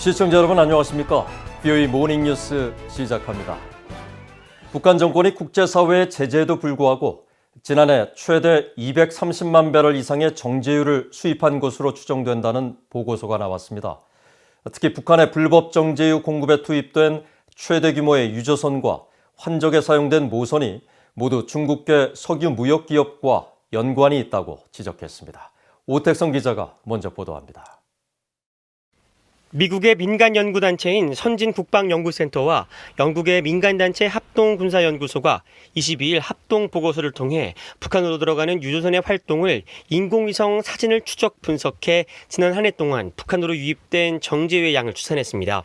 시청자 여러분 안녕하십니까? BOE 모닝뉴스 시작합니다. 북한 정권이 국제사회의 제재에도 불구하고 지난해 최대 230만 배럴 이상의 정제유를 수입한 것으로 추정된다는 보고서가 나왔습니다. 특히 북한의 불법 정제유 공급에 투입된 최대 규모의 유조선과 환적에 사용된 모선이 모두 중국계 석유 무역 기업과 연관이 있다고 지적했습니다. 오택성 기자가 먼저 보도합니다. 미국의 민간 연구단체인 선진국방연구센터와 영국의 민간단체 합동군사연구소가 22일 합동보고서를 통해 북한으로 들어가는 유조선의 활동을 인공위성 사진을 추적 분석해 지난 한 해 동안 북한으로 유입된 정제유의 양을 추산했습니다.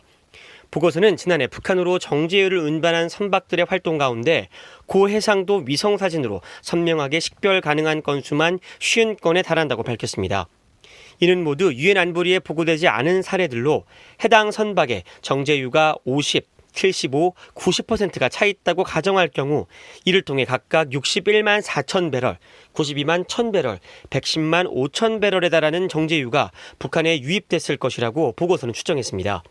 보고서는 지난해 북한으로 정제유를 운반한 선박들의 활동 가운데 고 해상도 위성사진으로 선명하게 식별 가능한 건수만 50건에 달한다고 밝혔습니다. 이는 모두 유엔 안보리에 보고되지 않은 사례들로 해당 선박에 정제유가 50, 75, 90%가 차 있다고 가정할 경우 이를 통해 각각 61만 4천 배럴, 92만 1천 배럴, 110만 5천 배럴에 달하는 정제유가 북한에 유입됐을 것이라고 보고서는 추정했습니다.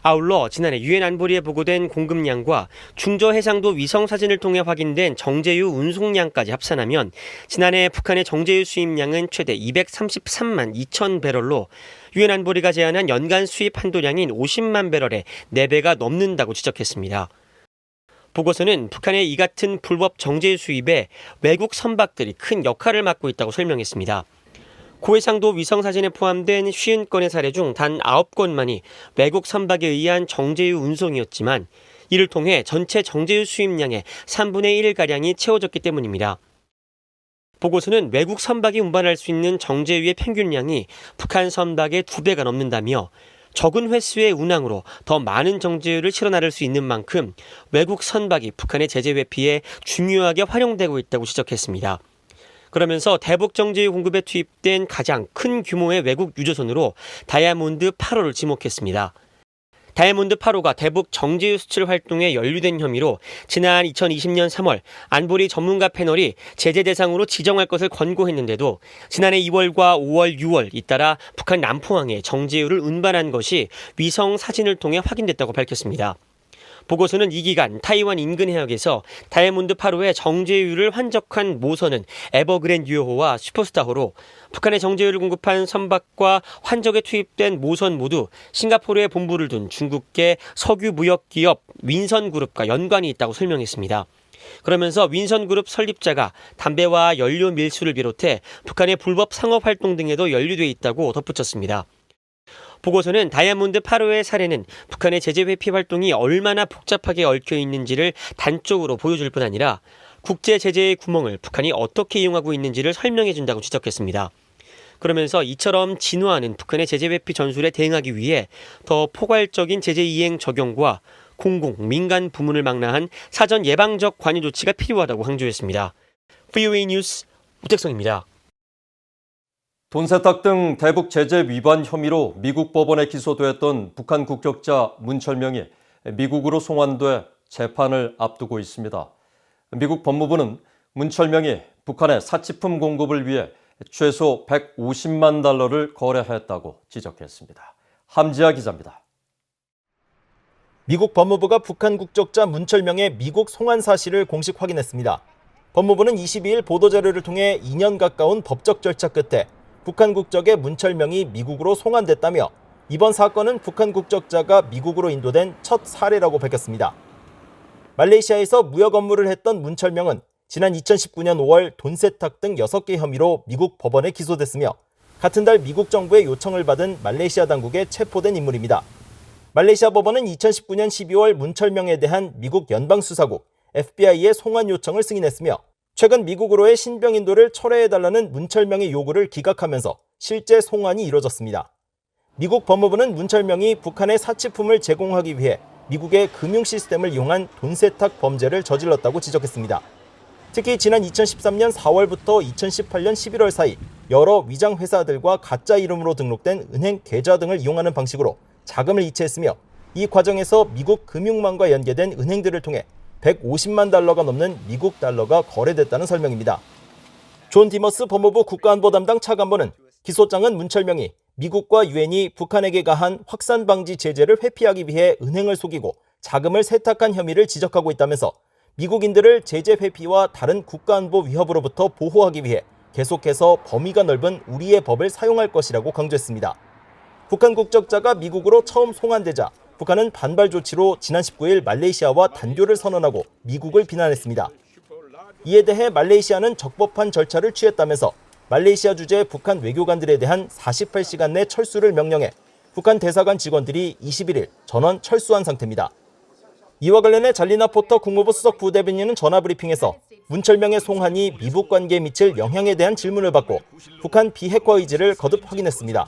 아울러 지난해 유엔 안보리에 보고된 공급량과 중저해상도 위성사진을 통해 확인된 정제유 운송량까지 합산하면 지난해 북한의 정제유 수입량은 최대 233만 2천 배럴로 유엔 안보리가 제안한 연간 수입 한도량인 50만 배럴의 4배가 넘는다고 지적했습니다. 보고서는 북한의 이 같은 불법 정제유 수입에 외국 선박들이 큰 역할을 맡고 있다고 설명했습니다. 고해상도 위성사진에 포함된 50건의 사례 중 단 9건만이 외국 선박에 의한 정제유 운송이었지만 이를 통해 전체 정제유 수입량의 3분의 1가량이 채워졌기 때문입니다. 보고서는 외국 선박이 운반할 수 있는 정제유의 평균량이 북한 선박의 2배가 넘는다며 적은 횟수의 운항으로 더 많은 정제유를 실어 나를 수 있는 만큼 외국 선박이 북한의 제재 회피에 중요하게 활용되고 있다고 지적했습니다. 그러면서 대북 정제유 공급에 투입된 가장 큰 규모의 외국 유조선으로 다이아몬드 8호를 지목했습니다. 다이아몬드 8호가 대북 정제유 수출 활동에 연루된 혐의로 지난 2020년 3월 안보리 전문가 패널이 제재 대상으로 지정할 것을 권고했는데도 지난해 2월과 5월, 6월 잇따라 북한 남포항에 정제유를 운반한 것이 위성 사진을 통해 확인됐다고 밝혔습니다. 보고서는 이 기간 타이완 인근 해역에서 다이아몬드 8호의 정제유를 환적한 모선은 에버그랜드호와 슈퍼스타호로 북한의 정제유를 공급한 선박과 환적에 투입된 모선 모두 싱가포르에 본부를 둔 중국계 석유 무역 기업 윈선그룹과 연관이 있다고 설명했습니다. 그러면서 윈선그룹 설립자가 담배와 연료 밀수를 비롯해 북한의 불법 상업 활동 등에도 연루돼 있다고 덧붙였습니다. 보고서는 다이아몬드 8호의 사례는 북한의 제재 회피 활동이 얼마나 복잡하게 얽혀 있는지를 단적으로 보여줄 뿐 아니라 국제 제재의 구멍을 북한이 어떻게 이용하고 있는지를 설명해 준다고 지적했습니다. 그러면서 이처럼 진화하는 북한의 제재 회피 전술에 대응하기 위해 더 포괄적인 제재 이행 적용과 공공, 민간 부문을 망라한 사전 예방적 관여 조치가 필요하다고 강조했습니다. BOE 뉴스 오택성입니다. 돈 세탁 등 대북 제재 위반 혐의로 미국 법원에 기소됐던 북한 국적자 문철명이 미국으로 송환돼 재판을 앞두고 있습니다. 미국 법무부는 문철명이 북한의 사치품 공급을 위해 최소 150만 달러를 거래했다고 지적했습니다. 함지아 기자입니다. 미국 법무부가 북한 국적자 문철명의 미국 송환 사실을 공식 확인했습니다. 법무부는 22일 보도자료를 통해 2년 가까운 법적 절차 끝에 북한 국적의 문철명이 미국으로 송환됐다며 이번 사건은 북한 국적자가 미국으로 인도된 첫 사례라고 밝혔습니다. 말레이시아에서 무역 업무를 했던 문철명은 지난 2019년 5월 돈 세탁 등 6개 혐의로 미국 법원에 기소됐으며 같은 달 미국 정부의 요청을 받은 말레이시아 당국에 체포된 인물입니다. 말레이시아 법원은 2019년 12월 문철명에 대한 미국 연방수사국 FBI의 송환 요청을 승인했으며 최근 미국으로의 신병 인도를 철회해달라는 문철명의 요구를 기각하면서 실제 송환이 이뤄졌습니다. 미국 법무부는 문철명이 북한의 사치품을 제공하기 위해 미국의 금융 시스템을 이용한 돈 세탁 범죄를 저질렀다고 지적했습니다. 특히 지난 2013년 4월부터 2018년 11월 사이 여러 위장 회사들과 가짜 이름으로 등록된 은행 계좌 등을 이용하는 방식으로 자금을 이체했으며 이 과정에서 미국 금융망과 연계된 은행들을 통해 150만 달러가 넘는 미국 달러가 거래됐다는 설명입니다. 존 디머스 법무부 국가안보 담당 차관보는 기소장은 문철명이 미국과 유엔이 북한에게 가한 확산 방지 제재를 회피하기 위해 은행을 속이고 자금을 세탁한 혐의를 지적하고 있다면서 미국인들을 제재 회피와 다른 국가안보 위협으로부터 보호하기 위해 계속해서 범위가 넓은 우리의 법을 사용할 것이라고 강조했습니다. 북한 국적자가 미국으로 처음 송환되자 북한은 반발 조치로 지난 19일 말레이시아와 단교를 선언하고 미국을 비난했습니다. 이에 대해 말레이시아는 적법한 절차를 취했다면서 말레이시아 주재 북한 외교관들에 대한 48시간 내 철수를 명령해 북한 대사관 직원들이 21일 전원 철수한 상태입니다. 이와 관련해 잘리나 포터 국무부 수석 부대변인은 전화브리핑에서 문철명의 송환이 미북 관계에 미칠 영향에 대한 질문을 받고 북한 비핵화 의지를 거듭 확인했습니다.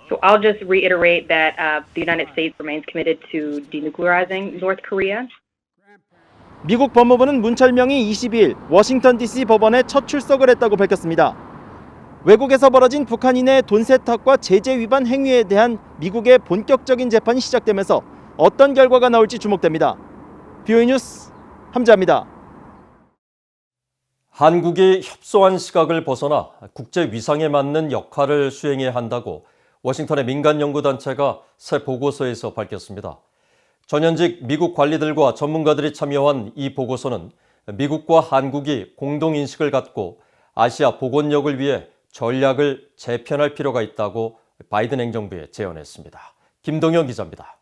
So I'll just reiterate that the United States remains committed to denuclearizing North Korea. 미국 법무부는 문철명이 22일 워싱턴 DC 법원에 첫 출석을 했다고 밝혔습니다. 외국에서 벌어진 북한인의 돈 세탁과 제재 위반 행위에 대한 미국의 본격적인 재판이 시작되면서 어떤 결과가 나올지 주목됩니다. BOE 뉴스 함자입니다. 한국이 협소한 시각을 벗어나 국제 위상에 맞는 역할을 수행해야 한다고 워싱턴의 민간 연구단체가 새 보고서에서 밝혔습니다. 전현직 미국 관리들과 전문가들이 참여한 이 보고서는 미국과 한국이 공동인식을 갖고 아시아 복원력을 위해 전략을 재편할 필요가 있다고 바이든 행정부에 제언했습니다. 김동현 기자입니다.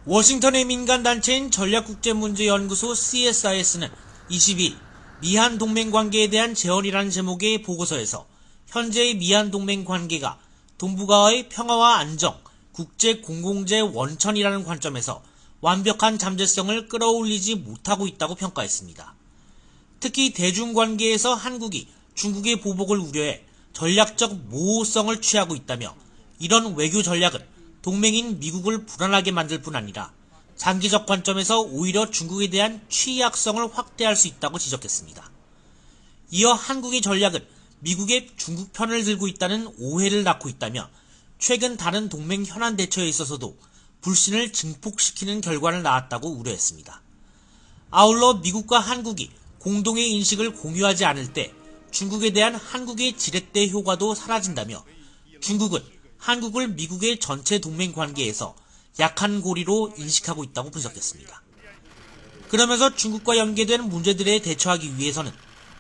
워싱턴의 민간단체인 전략국제문제연구소 CSIS는 22일 미한 동맹관계에 대한 제언이라는 제목의 보고서에서 현재의 미한 동맹관계가 동북아의 평화와 안정, 국제 공공재 원천이라는 관점에서 완벽한 잠재성을 끌어올리지 못하고 있다고 평가했습니다. 특히 대중관계에서 한국이 중국의 보복을 우려해 전략적 모호성을 취하고 있다며 이런 외교 전략은 동맹인 미국을 불안하게 만들 뿐 아니라 장기적 관점에서 오히려 중국에 대한 취약성을 확대할 수 있다고 지적했습니다. 이어 한국의 전략은 미국의 중국 편을 들고 있다는 오해를 낳고 있다며 최근 다른 동맹 현안 대처에 있어서도 불신을 증폭시키는 결과를 낳았다고 우려했습니다. 아울러 미국과 한국이 공동의 인식을 공유하지 않을 때 중국에 대한 한국의 지렛대 효과도 사라진다며 중국은 한국을 미국의 전체 동맹 관계에서 약한 고리로 인식하고 있다고 분석했습니다. 그러면서 중국과 연계된 문제들에 대처하기 위해서는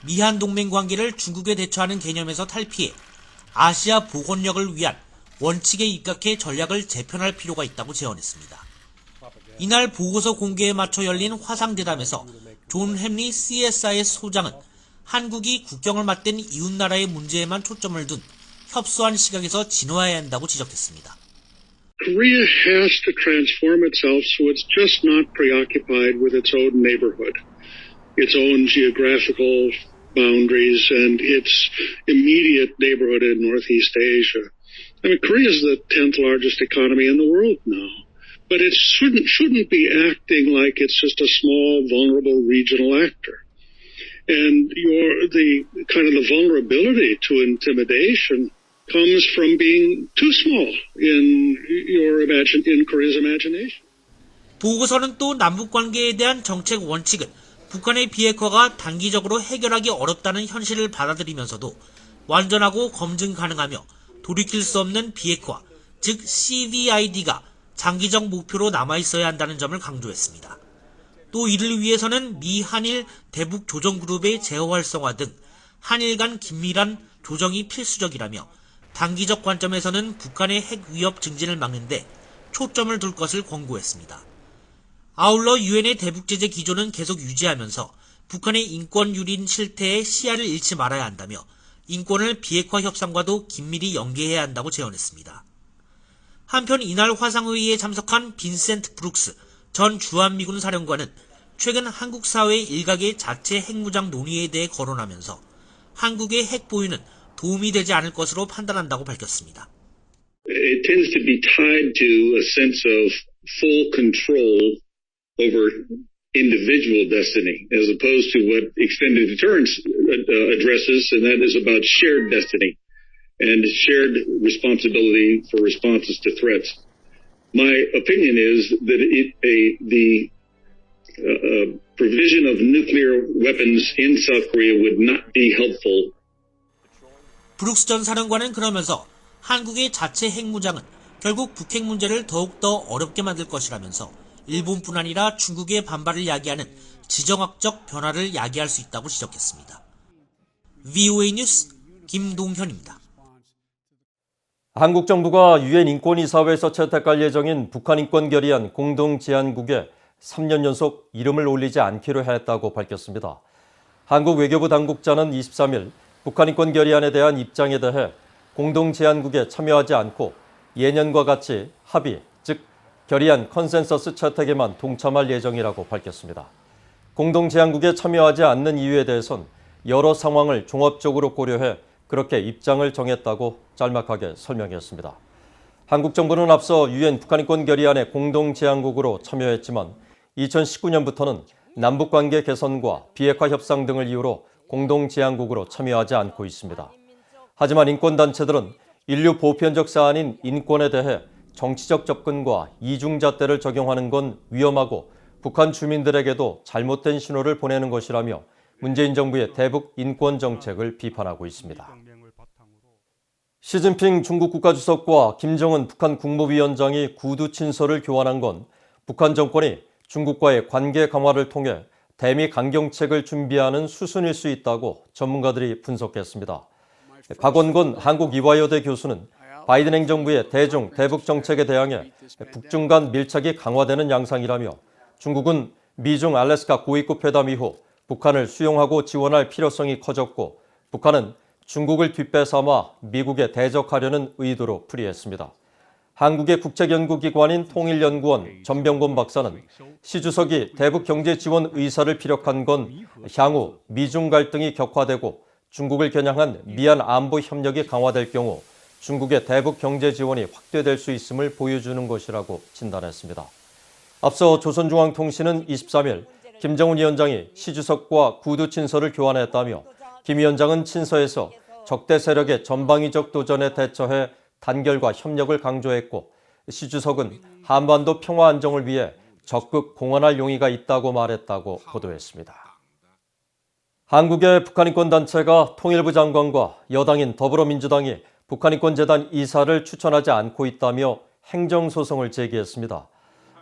미한 동맹 관계를 중국에 대처하는 개념에서 탈피해 아시아 복원력을 위한 원칙에 입각해 전략을 재편할 필요가 있다고 제언했습니다. 이날 보고서 공개에 맞춰 열린 화상대담에서 존 햄리 CSIS 소장은 한국이 국경을 맞댄 이웃나라의 문제에만 초점을 둔 협소한 시각에서 진화해야 한다고 지적했습니다. Korea has to transform itself so it's just not preoccupied with its own neighborhood, its own geographical boundaries, and its immediate neighborhood in Northeast Asia. I mean, Korea is the 10th largest economy in the world now, but it shouldn't be acting like it's just a small, vulnerable regional actor. And the vulnerability to intimidation comes from being too small in Korea's imagination. 보고서는 또 남북 관계에 대한 정책 원칙은 북한의 비핵화가 단기적으로 해결하기 어렵다는 현실을 받아들이면서도 완전하고 검증 가능하며 돌이킬 수 없는 비핵화, 즉 CVID가 장기적 목표로 남아있어야 한다는 점을 강조했습니다. 또 이를 위해서는 미, 한일, 대북 조정그룹의 제어 활성화 등 한일 간 긴밀한 조정이 필수적이라며 단기적 관점에서는 북한의 핵 위협 증진을 막는 데 초점을 둘 것을 권고했습니다. 아울러 유엔의 대북 제재 기조는 계속 유지하면서 북한의 인권 유린 실태에 시야를 잃지 말아야 한다며 인권을 비핵화 협상과도 긴밀히 연계해야 한다고 제언했습니다. 한편 이날 화상회의에 참석한 빈센트 브룩스 전 주한미군 사령관은 최근 한국 사회의 일각의 자체 핵무장 논의에 대해 거론하면서 한국의 핵 보유는 도움이 되지 않을 것으로 판단한다고 밝혔습니다. It tends to be tied to a sense of full control over individual destiny, as opposed to what extended deterrence addresses, and that is about shared destiny and shared responsibility for responses to threats. My opinion is that the provision of nuclear weapons in South Korea would not be helpful 브룩스 전 사령관은 그러면서 한국의 자체 핵무장은 결국 북핵 문제를 더욱더 어렵게 만들 것이라면서 일본뿐 아니라 중국의 반발을 야기하는 지정학적 변화를 야기할 수 있다고 지적했습니다. VOA 뉴스 김동현입니다. 한국 정부가 유엔 인권이사회에서 채택할 예정인 북한 인권 결의안 공동제안국에 3년 연속 이름을 올리지 않기로 했다고 밝혔습니다. 한국 외교부 당국자는 23일 북한 인권 결의안에 대한 입장에 대해 공동제안국에 참여하지 않고 예년과 같이 합의, 즉 결의안 컨센서스 채택에만 동참할 예정이라고 밝혔습니다. 공동제안국에 참여하지 않는 이유에 대해선 여러 상황을 종합적으로 고려해 그렇게 입장을 정했다고 짤막하게 설명했습니다. 한국 정부는 앞서 유엔 북한인권 결의안의 공동제안국으로 참여했지만 2019년부터는 남북관계 개선과 비핵화 협상 등을 이유로 공동제안국으로 참여하지 않고 있습니다. 하지만 인권단체들은 인류 보편적 사안인 인권에 대해 정치적 접근과 이중잣대를 적용하는 건 위험하고 북한 주민들에게도 잘못된 신호를 보내는 것이라며 문재인 정부의 대북 인권 정책을 비판하고 있습니다. 시진핑 중국 국가주석과 김정은 북한 국무위원장이 구두 친서를 교환한 건 북한 정권이 중국과의 관계 강화를 통해 대미 강경책을 준비하는 수순일 수 있다고 전문가들이 분석했습니다. 박원건 한국이화여대 교수는 바이든 행정부의 대중, 대북 정책에 대항해 북중 간 밀착이 강화되는 양상이라며 중국은 미중 알래스카 고위급 회담 이후 북한을 수용하고 지원할 필요성이 커졌고 북한은 중국을 뒷배삼아 미국에 대적하려는 의도로 풀이했습니다. 한국의 국책연구기관인 통일연구원 전병곤 박사는 시 주석이 대북 경제 지원 의사를 피력한 건 향후 미중 갈등이 격화되고 중국을 겨냥한 미한 안보 협력이 강화될 경우 중국의 대북 경제 지원이 확대될 수 있음을 보여주는 것이라고 진단했습니다. 앞서 조선중앙통신은 23일 김정은 위원장이 시 주석과 구두 친서를 교환했다며 김 위원장은 친서에서 적대 세력의 전방위적 도전에 대처해 단결과 협력을 강조했고 시 주석은 한반도 평화 안정을 위해 적극 공헌할 용의가 있다고 말했다고 보도했습니다. 한국의 북한인권단체가 통일부 장관과 여당인 더불어민주당이 북한인권재단 이사를 추천하지 않고 있다며 행정소송을 제기했습니다.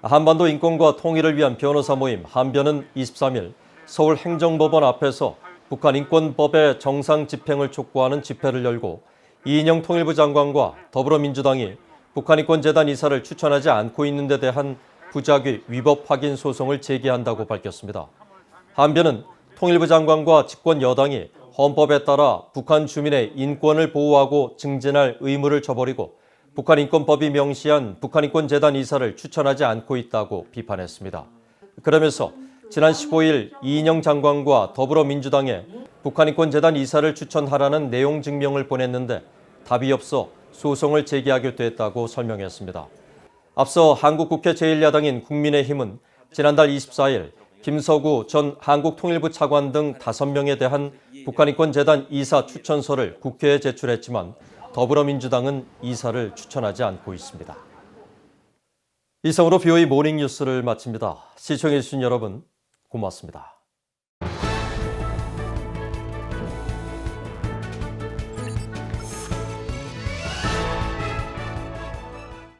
한반도 인권과 통일을 위한 변호사 모임 한변은 23일 서울행정법원 앞에서 북한인권법의 정상 집행을 촉구하는 집회를 열고 이인영 통일부 장관과 더불어민주당이 북한인권재단 이사를 추천하지 않고 있는 데 대한 부작위 위법 확인 소송을 제기한다고 밝혔습니다. 한변은 통일부 장관과 집권 여당이 헌법에 따라 북한 주민의 인권을 보호하고 증진할 의무를 저버리고 북한인권법이 명시한 북한인권재단 이사를 추천하지 않고 있다고 비판했습니다. 그러면서 지난 15일 이인영 장관과 더불어민주당에 북한인권재단 이사를 추천하라는 내용 증명을 보냈는데 답이 없어 소송을 제기하게 됐다고 설명했습니다. 앞서 한국국회 제1야당인 국민의힘은 지난달 24일 김서구 전 한국통일부 차관 등 5명에 대한 북한인권재단 이사 추천서를 국회에 제출했지만 더불어민주당은 이사를 추천하지 않고 있습니다. 이상으로 VOA 모닝뉴스를 마칩니다. 시청해주신 여러분 고맙습니다.